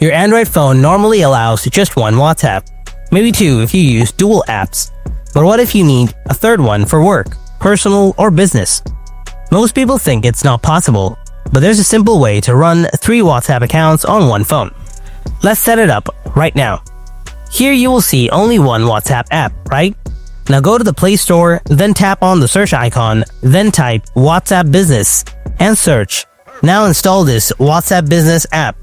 Your Android phone normally allows just one WhatsApp, maybe two if you use dual apps. But what if you need a third one for work, personal, or business? Most people think it's not possible, but there's a simple way to run 3 WhatsApp accounts on one phone. Let's set it up right now. Here you will see only one WhatsApp app, right? Now go to the Play Store, then tap on the search icon, then type WhatsApp Business and search. Now install this WhatsApp Business app.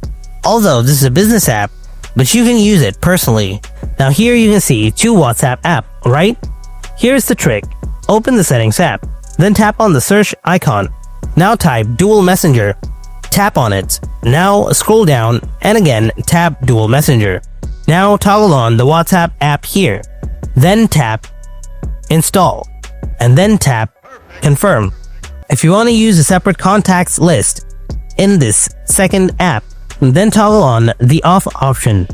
Although this is a business app, but you can use it personally. Now here you can see 2 WhatsApp app, right? Here's the trick. Open the Settings app, then tap on the search icon. Now type Dual Messenger. Tap on it. Now scroll down and again tap Dual Messenger. Now toggle on the WhatsApp app here. Then tap Install and then tap Confirm. If you want to use a separate contacts list in this second app, then toggle on the off option.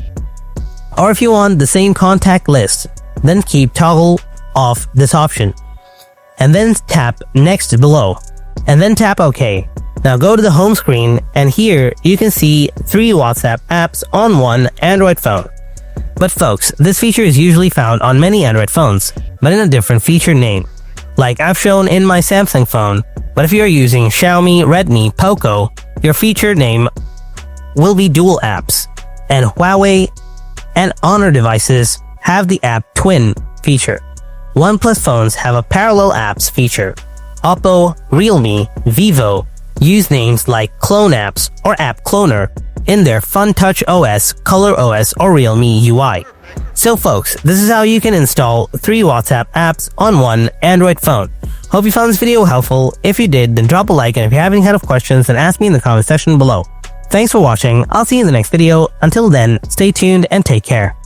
Or if you want the same contact list, then keep toggle off this option. And then tap next below. And then tap OK. Now go to the home screen and here you can see 3 WhatsApp apps on one Android phone. But folks, this feature is usually found on many Android phones, but in a different feature name. Like I've shown in my Samsung phone, but if you are using Xiaomi, Redmi, Poco, your feature name will be dual apps, and Huawei and Honor devices have the app twin feature. OnePlus phones have a parallel apps feature. Oppo, Realme, Vivo use names like Clone Apps or App Cloner in their FunTouch OS, Color OS, or Realme UI. So folks, this is how you can install 3 WhatsApp apps on one Android phone. Hope you found this video helpful. If you did, then drop a like, and if you have any kind of questions, then ask me in the comment section below. Thanks for watching. I'll see you in the next video. Until then, stay tuned and take care.